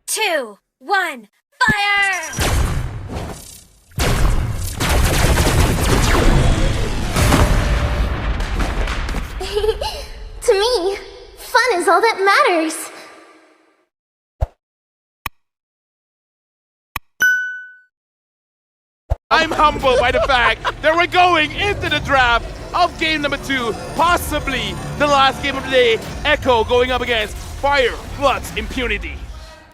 2, 1, fire! To me, fun is all that matters. I'm humbled by the fact that we're going into the draft of game number 2, possibly the last game of the day. Echo going up against Fire, Flux, Impunity.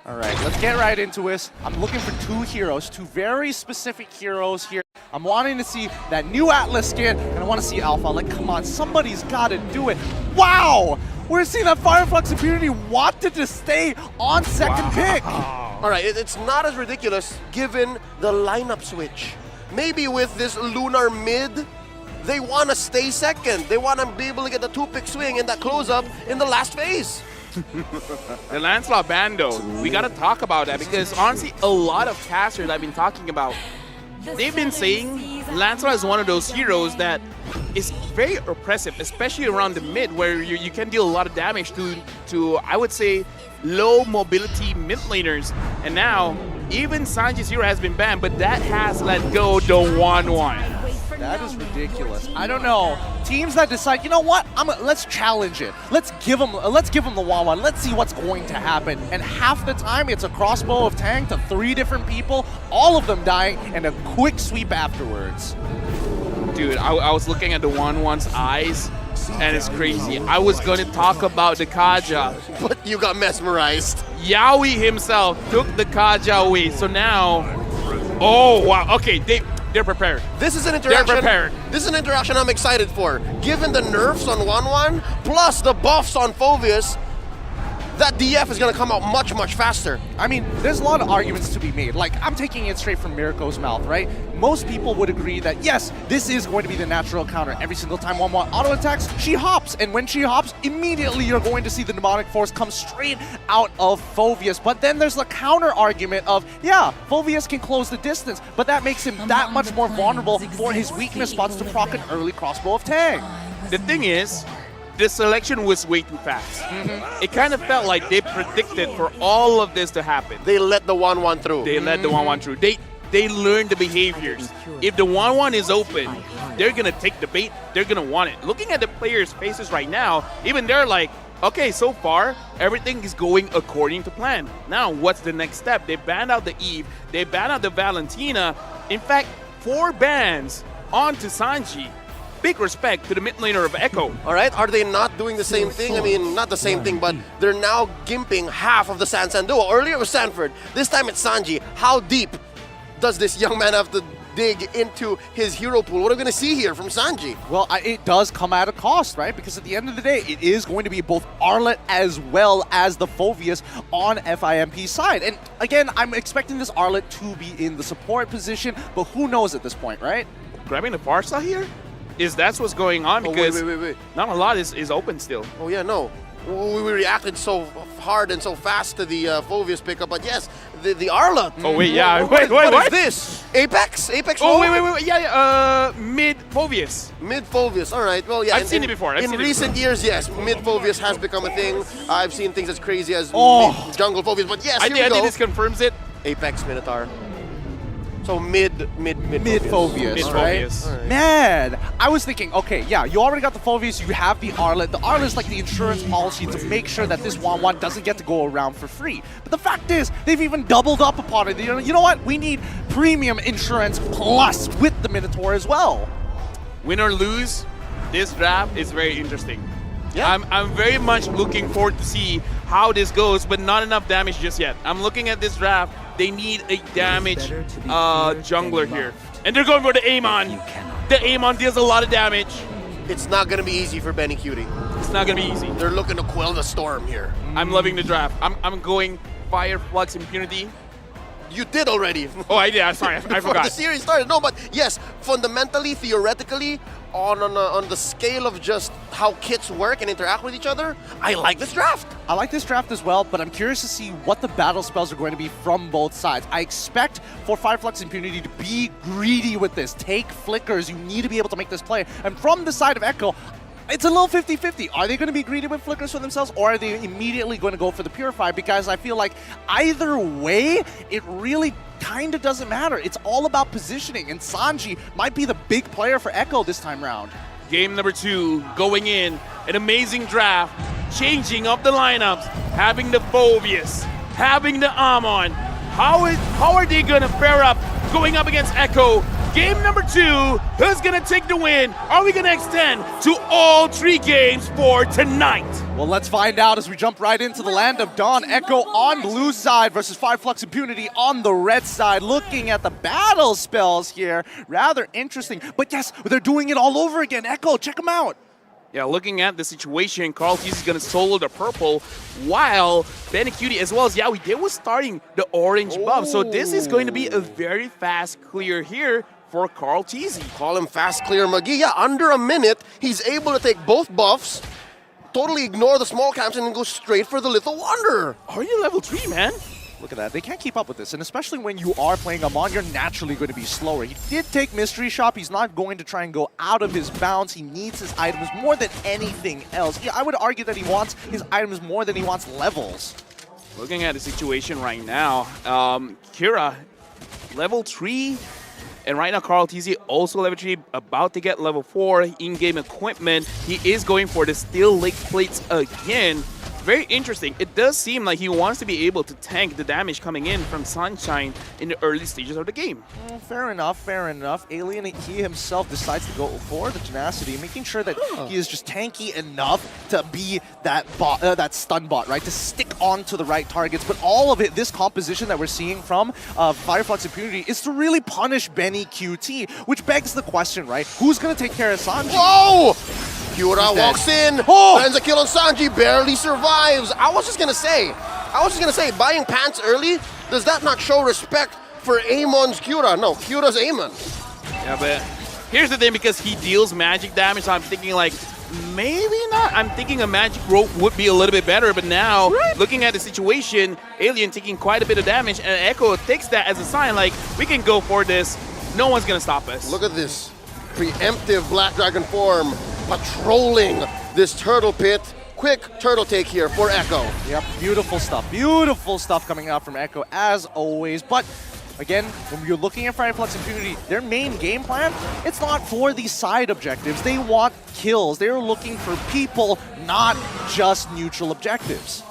All right, let's get right into this. I'm looking for two heroes, two very specific heroes here. I'm wanting to see that new Atlas skin, and I want to see Alpha. Like, come on, somebody's got to do it. Wow! We're seeing that Fire, Flux, Impunity wanted to stay on second pick. All right, it's not as ridiculous given the lineup switch. Maybe with this Lunar mid, they want to stay second. They want to be able to get the 2-pick swing in that close-up in the last phase. The Lancelot Bando, we gotta talk about that because honestly, a lot of casters I've been talking about, they've been saying Lancelot is one of those heroes that is very oppressive, especially around the mid where you can deal a lot of damage to I would say, low mobility mid laners. And now, even SANJI's hero has been banned, but that has let go the 1-1. That is ridiculous. I don't know. Teams that decide, you know what? Let's challenge it. Let's give them the 1-1. Let's see what's going to happen. And half the time, it's a crossbow of tank to 3 different people, all of them dying, and a quick sweep afterwards. Dude, I was looking at the 1-1's eyes, and it's crazy. I was going to talk about the Kaja, But you got mesmerized. YAWI himself took the Kaja away. So now, oh wow, okay, they're prepared. This is an interaction. They're prepared. This is an interaction I'm excited for. Given the nerfs on 1-1 plus the buffs on Phoveus, that DF is going to come out much, much faster. I mean, there's a lot of arguments to be made. Like, I'm taking it straight from Mirko's mouth, right? Most people would agree that, yes, this is going to be the natural counter. Every single time 1-1 auto attacks, she hops. And when she hops, immediately you're going to see the demonic force come straight out of Phoveus. But then there's the counter argument of, yeah, Phoveus can close the distance, but that makes him that much more vulnerable for his weakness spots to proc an early crossbow of tag. The thing is, the selection was way too fast. It kind of felt like they predicted for all of this to happen. They let the 1-1 through. They let the 1-1 through. They learned the behaviors. If the 1-1 is open, they're going to take the bait. They're going to want it. Looking at the players' faces right now, even they're like, okay, so far, everything is going according to plan. Now, what's the next step? They banned out the Eve. They banned out the Valentina. In fact, 4 bans onto SANJI. Big respect to the mid laner of Echo. All right, are they not doing the same thing? I mean, not the same thing, but they're now gimping half of the Sansan duo. Earlier it was Sanford. This time it's SANJI. How deep does this young man have to dig into his hero pool? What are we going to see here from SANJI? Well, it does come at a cost, right? Because at the end of the day, it is going to be both Arlet as well as the Phoveus on FIMP's side. And again, I'm expecting this Arlet to be in the support position, but who knows at this point, right? Grabbing the Farsa here? That's what's going on because wait. not a lot is open still. Oh yeah, no. We reacted so hard and so fast to the Phoveus pickup, but yes, the Arla. Oh wait, yeah. What is this? Apex? Apex? Oh wait. Yeah. Mid Phoveus. Mid Phoveus. All right. Well, yeah. I've seen it before. In recent years, yes, mid Phoveus has become a thing. I've seen things as crazy as mid jungle Phoveus, but yes, I think this confirms it. Apex Minotaur. So mid Phoveus, right? Right. Man, I was thinking, okay, yeah, you already got the Phoveus, you have the Arlet. The Arlet is like the insurance policy to make sure that this 1-1 doesn't get to go around for free. But the fact is, they've even doubled up upon it. You know what? We need premium insurance plus with the Minotaur as well. Win or lose, this draft is very interesting. Yeah. I'm very much looking forward to see how this goes, but not enough damage just yet. I'm looking at this draft. They need a damage jungler here. And they're going for the Amon. The Amon deals a lot of damage. It's not going to be easy for BENNYQT. It's not going to be easy. They're looking to quell the storm here. I'm loving the draft. I'm going Fire, Flux, Impunity. You did already. Oh, I did. I'm sorry. I forgot. The series started. No, but yes, fundamentally, theoretically, on the scale of just how kits work and interact with each other, I like this draft. I like this draft as well, but I'm curious to see what the battle spells are going to be from both sides. I expect for Fire, Flux, Impunity to be greedy with this. Take flickers. You need to be able to make this play. And from the side of Echo, it's a little 50-50. Are they going to be greedy with flickers for themselves, or are they immediately going to go for the Purify? Because I feel like either way, it really kind of doesn't matter. It's all about positioning, and SANJI might be the big player for Echo this time round. Game number 2, going in, an amazing draft, changing up the lineups, having the Phobius, having the Amon. How are they gonna fare up going up against Echo? Game number 2, who's gonna take the win? Are we gonna extend to all 3 games for tonight? Well, let's find out as we jump right into the land of Dawn. Echo on blue side versus Fireflux Impunity on the red side. Looking at the battle spells here, rather interesting. But yes, they're doing it all over again. Echo, check them out. Yeah, looking at the situation, Karltzy is going to solo the purple, while BENNYQT as well as YAWI, they were starting the orange buff. So this is going to be a very fast clear here for Karltzy. Call him fast clear McGee. Yeah, under a minute, he's able to take both buffs, totally ignore the small camps, and then go straight for the Little Wonder. Are you level 3, man? Look at that. They can't keep up with this. And especially when you are playing Amon, you're naturally going to be slower. He did take Mystery Shop. He's not going to try and go out of his bounds. He needs his items more than anything else. Yeah, I would argue that he wants his items more than he wants levels. Looking at the situation right now, Kira, level 3. And right now, Karltzy also level 3, about to get level 4 in-game equipment. He is going for the Steel Lake Plates again. Very interesting. It does seem like he wants to be able to tank the damage coming in from Sunshine in the early stages of the game. Fair enough, fair enough. Alien, he himself decides to go for the tenacity, making sure that he is just tanky enough to be that bot, that stun bot, right? To stick on to the right targets. But all of it, this composition that we're seeing from Fireflux Impunity is to really punish BENNYQT, which begs the question, right? Who's going to take care of SANJI? Whoa! Kura walks in, lands a kill on SANJI, barely survives. I was just gonna say, buying pants early, does that not show respect for Amon's Kura? No, Kura's Amon. Yeah, but here's the thing, because he deals magic damage, so I'm thinking like, maybe not. I'm thinking a magic rope would be a little bit better, but now, looking at the situation, Alien taking quite a bit of damage, and Echo takes that as a sign, like, we can go for this. No one's gonna stop us. Look at this preemptive Black Dragon form patrolling this turtle pit. Quick turtle take here for Echo. Yep, beautiful stuff coming out from Echo as always. But again, when you're looking at Fireflux Impunity, their main game plan, it's not for these side objectives. They want kills. They're looking for people, not just neutral objectives.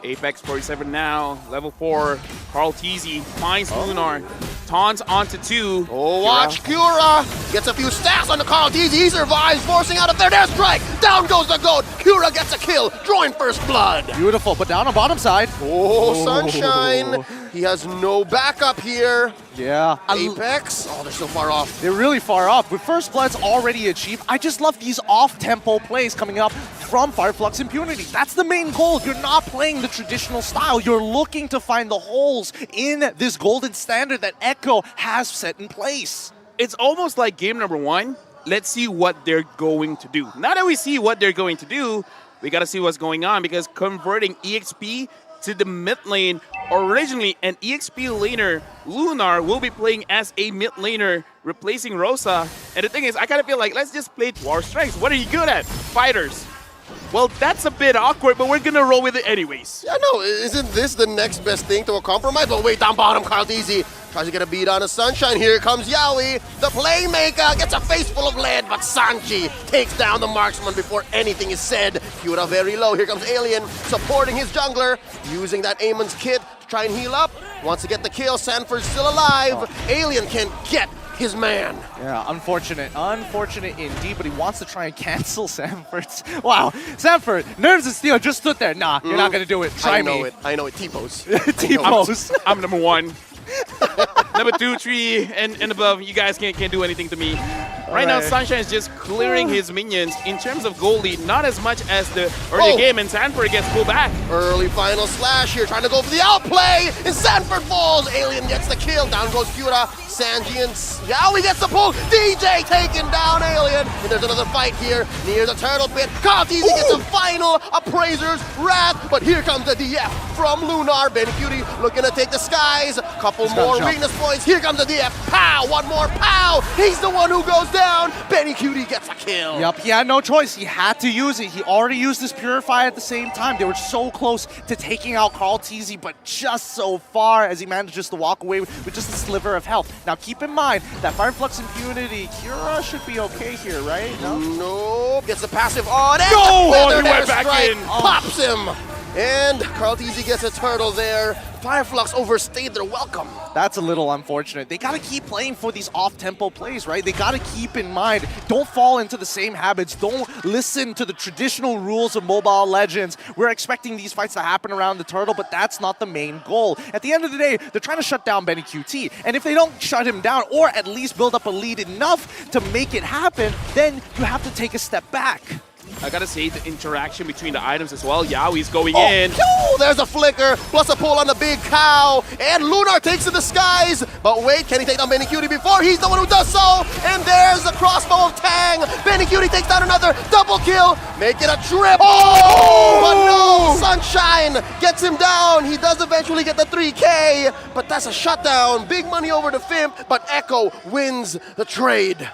Apex 47 now, level 4. Karltzy finds Lunar, taunts onto 2. Oh, watch Kura gets a few stacks on the Karltzy. He survives, forcing out a third airstrike. Down goes the goat. Kura gets a kill, drawing first blood. Beautiful, but down on bottom side. Oh, Sunshine. He has no backup here. Yeah. Apex, oh, they're so far off. They're really far off. With first blood's already achieved, I just love these off-tempo plays coming up from Fireflux Impunity. That's the main goal. You're not playing the traditional style. You're looking to find the holes in this golden standard that Echo has set in place. It's almost like game number 1. Let's see what they're going to do. Now that we see what they're going to do, we got to see what's going on, because converting EXP to the mid lane, originally an EXP laner, Lunar, will be playing as a mid laner, replacing Rosa. And the thing is, I kind of feel like, let's just play War Strikes. What are you good at? Fighters. Well, that's a bit awkward, but we're gonna roll with it anyways. Yeah, no, isn't this the next best thing to a compromise? But wait, down bottom, Karltzy tries to get a beat on a Sunshine. Here comes YAWI, the playmaker, gets a face full of lead, but SANJI takes down the marksman before anything is said. Kura very low. Here comes Alien, supporting his jungler, using that Amon's kit to try and heal up. Wants to get the kill. Sanford's still alive. Alien can get his man. Yeah, unfortunate indeed, but he wants to try and cancel Sanford's. Wow, Sanford, Nerves of Steel just stood there. Nah, you're not gonna do it. Try me. I know it. T-pose. T-pose. I'm number 1. Number 2, 3, and above, you guys can't do anything to me. Right now, Sunshine is just clearing his minions. In terms of goal lead, not as much as the early game, and Sanford gets pulled back. Early final slash here, trying to go for the outplay, and Sanford falls. Alien gets the kill. Down goes Kura. SANJI and YAWI gets the pull. DJ taking down Alien. And there's another fight here near the turtle pit. Karltzy gets a final Appraiser's Wrath, but here comes the DF from Lunar. BENNYQT looking to take the skies. Couple more weakness points. choice. Here comes the DF. Pow! One more. Pow! He's the one who goes down. BENNYQT gets a kill. Yep, he had no choice. He had to use it. He already used his Purify at the same time. They were so close to taking out Karltzy, but just so far as he managed just to walk away with just a sliver of health. Now keep in mind that Fireflux Impunity, Kira should be okay here, right? No? Nope. Gets the passive on. And No! the He went back strike in. pops him. And Karltzy gets a turtle there. Fireflux overstayed their welcome. That's a little unfortunate. They got to keep playing for these off-tempo plays, right? They got to keep in mind, don't fall into the same habits. Don't listen to the traditional rules of Mobile Legends. We're expecting these fights to happen around the turtle, but that's not the main goal. At the end of the day, they're trying to shut down BENNYQT. And if they don't shut him down, or at least build up a lead enough to make it happen, then you have to take a step back. I gotta say the interaction between the items as well. YAWI's going in. Oh, there's a flicker, plus a pull on the big cow, and Lunar takes to the skies. But wait, can he take down BENNYQT before? He's the one who does so, and there's the crossbow of Tang. BENNYQT takes down another double kill, make it a triple. Oh! But no, Sunshine gets him down. He does eventually get the 3K, but that's a shutdown. Big money over to Fimp, but Echo wins the trade.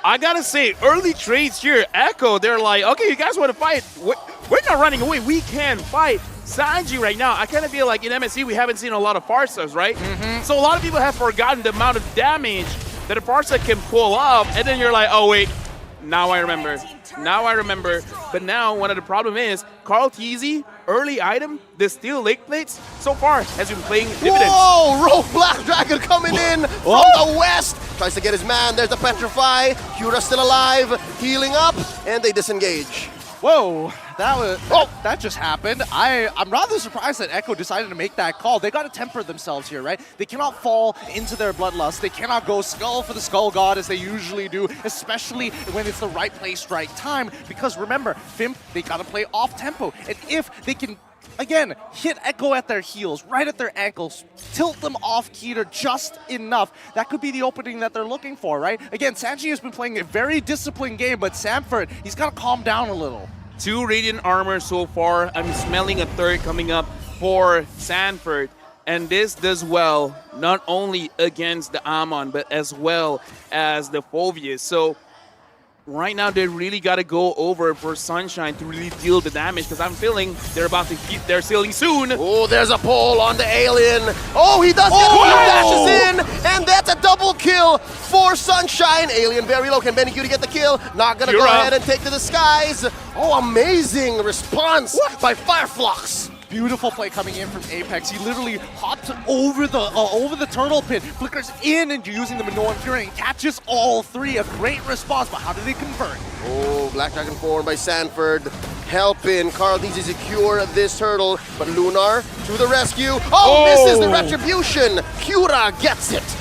I gotta say, early trades here, Echo, they're like, okay, you guys want to fight? We're not running away. We can fight. SANJI right now, I kind of feel like in MSC we haven't seen a lot of Farsas, right? So a lot of people have forgotten the amount of damage that a Farsa can pull off, and then you're like, oh wait, now I remember. Now I remember. But now one of the problem is Karltzy, early item, the steel leg plates, so far has been playing dividends. Whoa! Rogue Black Dragon coming in from the west. Tries to get his man. There's the Petrify. Cura's still alive, healing up, and they disengage. Whoa, that just happened. I'm rather surprised that Echo decided to make that call. They got to temper themselves here, right? They cannot fall into their bloodlust. They cannot go skull for the skull god as they usually do, especially when it's the right place, right time. Because remember, Fimp, they got to play off tempo. And if they can, again, hit Echo at their heels, right at their ankles, tilt them off Keter just enough, that could be the opening that they're looking for, right? Again, SANJI has been playing a very disciplined game, but SANFORD, he's got to calm down a little. 2 Radiant Armor so far. I'm smelling a third coming up for SANFORD. And this does well, not only against the Amon, but as well as the Phoveus. So right now, they really got to go over for Sunshine to really deal the damage, because I'm feeling they're about to hit their ceiling soon. Oh, there's a pull on the alien. Oh, he does get it. He dashes in, and that's a double kill for Sunshine. Alien very low. Can BENNYQT get the kill? Not gonna go ahead and take to the skies. Oh, amazing response by Fireflux. Beautiful play coming in from Apex. He literally hopped over the turtle pit, flickers in and using the Minoan Fury and catches all 3. A great response, but how did they convert? Oh, Black Dragon forward by SANFORD, helping Karltzy secure this turtle, but Lunar to the rescue. Oh, misses the retribution. Cura gets it.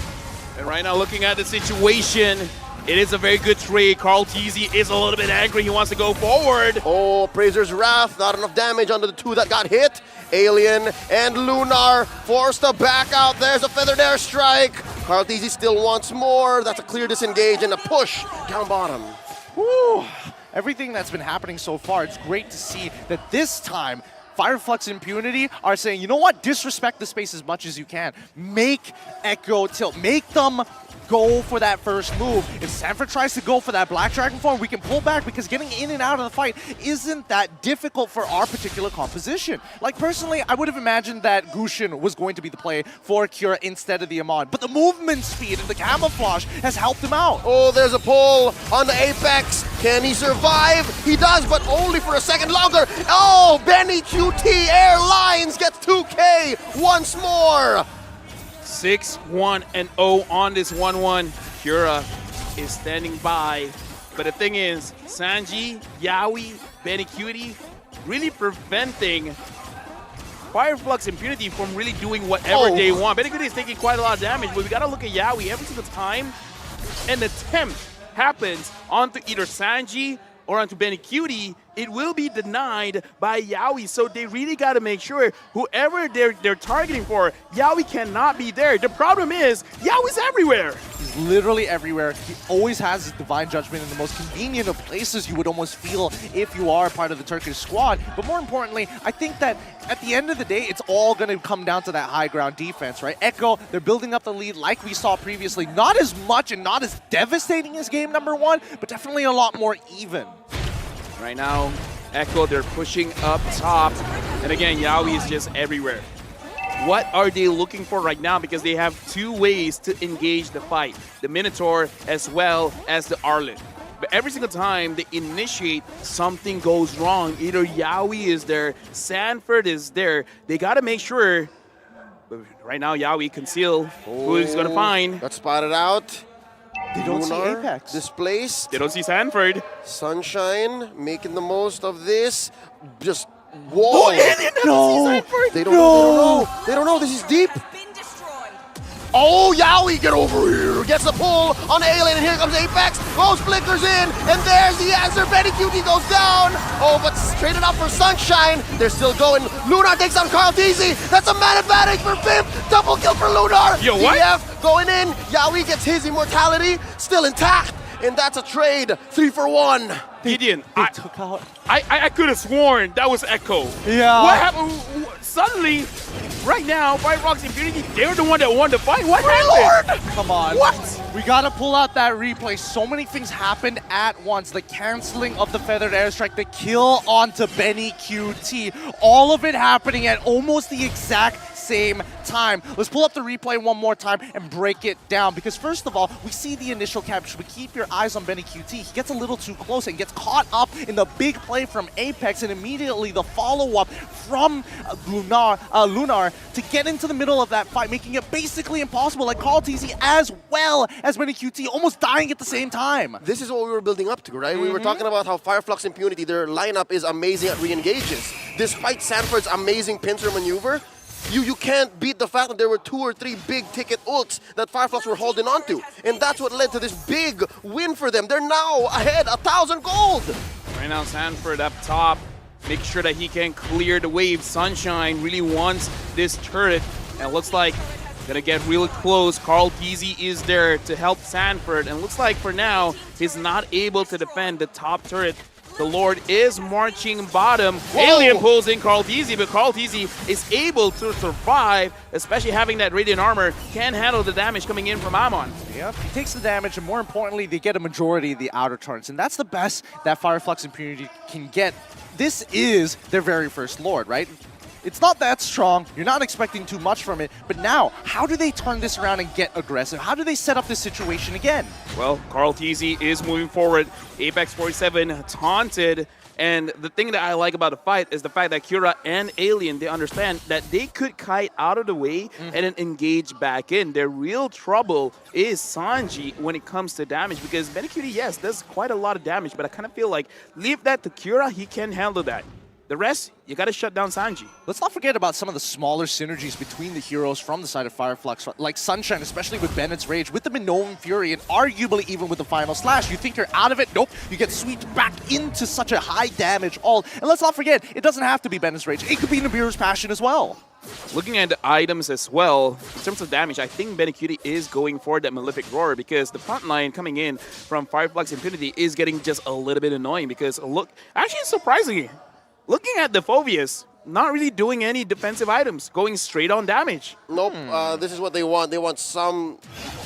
And right now, looking at the situation, it is a very good trade. Karltzy is a little bit angry. He wants to go forward. Oh, Praiser's Wrath, not enough damage under the 2 that got hit. Alien and Lunar forced to back out. There's a Feathered Airstrike. Karltzy still wants more. That's a clear disengage and a push down bottom. Woo. Everything that's been happening so far, it's great to see that this time Fireflux Impunity are saying, you know what, disrespect the space as much as you can. Make Echo tilt, make them go for that first move. If SANFORD tries to go for that Black Dragon form, we can pull back, because getting in and out of the fight isn't that difficult for our particular composition. Like, personally, I would have imagined that Gushin was going to be the play for Cura instead of the Amon, but the movement speed and the camouflage has helped him out. Oh, there's a pull on the Apex. Can he survive? He does, but only for a second longer. Oh, BENNYQT Airlines gets 2K once more. 6-1-0 on this 1-1. Cura is standing by. But the thing is, SANJI, YAWI, BENNYQT really preventing Fireflux Impunity from really doing whatever they want. BENNYQT is taking quite a lot of damage, but we gotta look at YAWI every single time an attempt happens onto either SANJI or onto BENNYQT. it will be denied by YAWI. So they really got to make sure whoever they're targeting for, YAWI cannot be there. The problem is YAWI's everywhere. He's literally everywhere. He always has his divine judgment in the most convenient of places you would almost feel if you are part of the Turkish squad. But more importantly, I think that at the end of the day, it's all going to come down to that high ground defense, right? Echo, they're building up the lead like we saw previously. Not as much and not as devastating as game number 1, but definitely a lot more even. Right now, Echo, they're pushing up top. And again, YAWI is just everywhere. What are they looking for right now? Because they have 2 ways to engage the fight. The Minotaur as well as the Arlen. But every single time they initiate, something goes wrong. Either YAWI is there, SANFORD is there. They got to make sure. Right now, YAWI conceal who he's going to find. Got spotted out. They don't see Lunar Apex. displaced. They don't see SANFORD. Sunshine making the most of this. Just whoa! No! They don't know. They don't know. This is deep. Oh, YAWI, get over here. Gets the pull on Alien, and here comes Apex. Goes Flickers in, and there's the answer. BENNYQT goes down. Oh, but straight it up for Sunshine. They're still going. Lunar takes on Karltzy. That's a man advantage for Fimp. Double kill for Lunar. Yo, what? DF going in. YAWI gets his immortality still intact, and that's a trade. 3 for 1. Gideon, They took out. I could have sworn that was Echo. Yeah. What happened? Suddenly, right now, Firefox Impunity, they're the one that won the fight. What happened? Come on. What? We gotta pull out that replay. So many things happened at once. The canceling of the feathered airstrike, the kill onto BENNYQT. All of it happening at almost the exact same time. Let's pull up the replay one more time and break it down. Because first of all, we see the initial capture, but keep your eyes on BENNYQT. He gets a little too close and gets caught up in the big play from Apex, and immediately the follow-up from Lunar to get into the middle of that fight, making it basically impossible. Like Karltzy as well as BENNYQT almost dying at the same time. This is what we were building up to, right? We were talking about how Fireflux Impunity, their lineup is amazing at re-engages. Despite SANFORD's amazing pincer maneuver, you can't beat the fact that there were 2 or 3 big ticket ults that Fireflux were holding on to. And that's what led to this big win for them. They're now ahead 1,000 gold. Right now, SANFORD up top, make sure that he can clear the wave. Sunshine really wants this turret, and it looks like gonna get real close. Karltzy is there to help SANFORD, and looks like for now, he's not able to defend the top turret. The Lord is marching bottom. Whoa. Alien pulls in Karltzy, but Karltzy is able to survive, especially having that radiant armor, can handle the damage coming in from Amon. Yep, he takes the damage, and more importantly, they get a majority of the outer turrets, and that's the best that Fireflux Impunity can get. This is their very first Lord, right? It's not that strong, you're not expecting too much from it, but now, how do they turn this around and get aggressive? How do they set up this situation again? Well, Karltzy is moving forward. Apex 47 taunted. And the thing that I like about the fight is the fact that Kura and Alien, they understand that they could kite out of the way and then engage back in. Their real trouble is SANJI when it comes to damage, because BENNYQT, yes, does quite a lot of damage, but I kind of feel like leave that to Kura, he can handle that. The rest, you got to shut down SANJI. Let's not forget about some of the smaller synergies between the heroes from the side of Fireflux, like Sunshine, especially with Bennett's Rage, with the Minoan Fury, and arguably even with the Final Slash. You think you're out of it? Nope. You get swept back into such a high damage ult. And let's not forget, it doesn't have to be Bennett's Rage. It could be Nibiru's Passion as well. Looking at the items as well, in terms of damage, I think BENNYQT is going for that Malefic Roar, because the front line coming in from Fireflux Impunity is getting just a little bit annoying, because look, actually surprisingly, looking at the Phobius, not really doing any defensive items, going straight on damage. Nope, this is what they want. They want some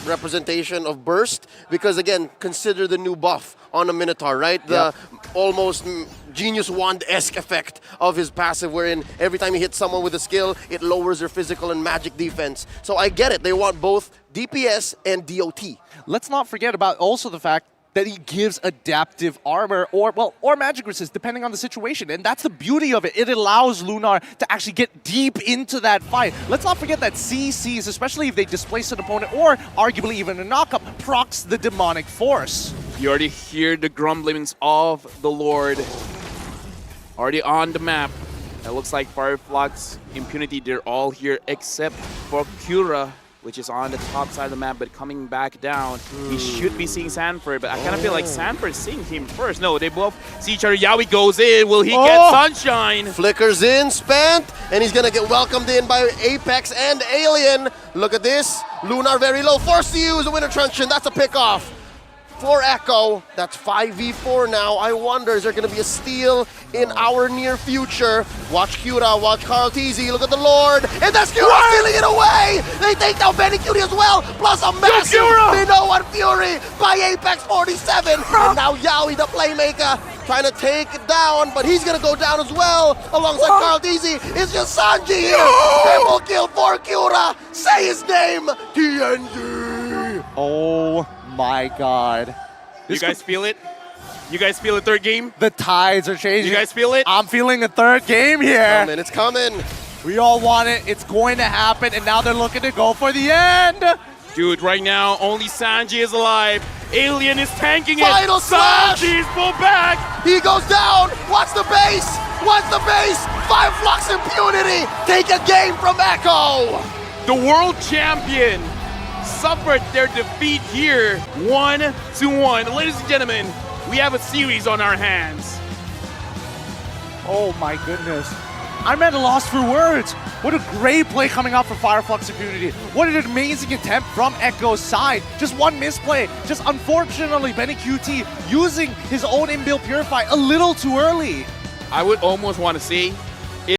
representation of burst, because again, consider the new buff on a Minotaur, right? The almost Genius Wand-esque effect of his passive, wherein every time he hits someone with a skill, it lowers their physical and magic defense. So I get it. They want both DPS and DOT. Let's not forget about also the fact that he gives adaptive armor or magic resist, depending on the situation. And that's the beauty of it. It allows Lunar to actually get deep into that fight. Let's not forget that CCs, especially if they displace an opponent or arguably even a knockup, procs the demonic force. You already hear the grumblings of the Lord already on the map. It looks like Fireflux Impunity, they're all here except for Kura. which is on the top side of the map, but coming back down, he should be seeing Sanford, but I kind of feel like Sanford's seeing him first. No, they both see each other. YAWI goes in. Will he get Sunshine? Flickers in, spent, and he's gonna get welcomed in by Apex and Alien. Look at this. Lunar very low, forced to use a Winter Truncheon. That's a pick-off for Echo. That's 5v4 now. I wonder, is there going to be a steal in our near future? Watch Cura, watch Karltzy, look at the Lord, and that's Cura stealing it away! They take down BENNYQT as well, plus a massive Minnow Fury by Apex 47! And now YAWI, the playmaker, trying to take it down, but he's going to go down as well, alongside Karltzy. It's just SANJI here! Triple kill for Cura! Say his name! TNG! Oh my god. You guys feel it? You guys feel a third game? The tides are changing. You guys feel it? I'm feeling a third game here. It's coming. We all want it. It's going to happen, and now they're looking to go for the end. Dude, right now, only SANJI is alive. Alien is tanking Final it. slash! SANJI's pulled back. He goes down. Watch the base. Watch the base. 5 flux impunity. Take a game from Echo. The world champion suffered their defeat here, 1-1. Ladies and gentlemen, we have a series on our hands. Oh my goodness. I'm at a loss for words. What a great play coming out from Fireflux Impunity. What an amazing attempt from Echo's side. Just one misplay. Just unfortunately, BENNYQT using his own inbuilt Purify a little too early. I would almost want to say